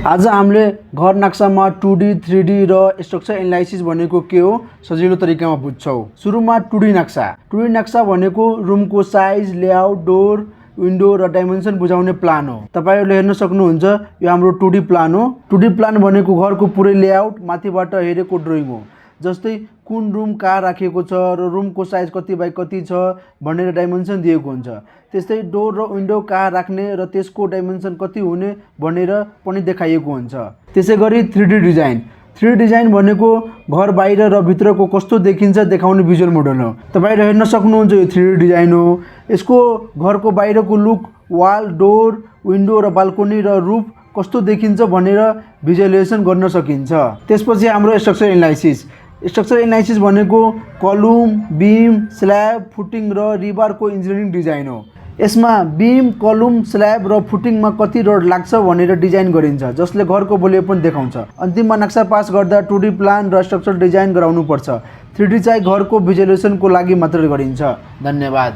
आज हामीले घर नक्सामा 2D, 3D र स्ट्रक्चर एनालाइसिस भनेको के हो सजिलो तरिकामा बुझ्छौँ। सुरुमा 2D नक्सा। 2D नक्सा भनेको रुमको साइज, लेआउट, डोर, विन्डो र डाइमेन्सन बुझाउने प्लान हो। तपाईहरुले हेर्न सक्नुहुन्छ यो हाम्रो 2D प्लान हो। 2D प्लान भनेको घरको पुरै लेआउट माथिबाट हेरेको ड्रइङ हो। जस्तै कुन रुम कहाँ राखेको छ र रुमको साइज कति बाइ कति छ भनेर डाइमेन्सन दिएको हुन्छ। त्यस्तै डोर र विन्डो कहाँ राख्ने र त्यसको डाइमेन्सन कति हुने भनेर पनि देखाइएको हुन्छ। त्यसैगरी 3D डिजाइन। 3D डिजाइन भनेको घर बाहिर र भित्रको कस्तो देखिन्छ देखाउने भिजुअल मोडल हो। तपाईहरुले हेर्न सक्नुहुन्छ यो 3D डिजाइन हो। यसको घरको बाहिरको लुक, वाल, डोर, विन्डो र बाल्कनी र रुफ कस्तो देखिन्छ भनेर भिजुअलाइजेसन गर्न सकिन्छ। त्यसपछि हाम्रो स्ट्रक्चर एनालाइसिस। स्ट्रक्चर एनालाइसिस भनेको कलम, बीम, स्ल्याब, फुटिङ र रिबारको इन्जिनियरिङ डिजाइन हो। यसमा बीम, कलम, स्ल्याब र फुटिङमा कति रड लाग्छ भनेर डिजाइन गरिन्छ, जसले घरको भोल्युम पनि देखाउँछ। अन्तिममा नक्सा पास गर्दा 2D प्लान र स्ट्रक्चर डिजाइन गराउनुपर्छ। 3D चाहिँ घरको भिजुअलाइजेसनको लागि मात्र गरिन्छ। धन्यवाद।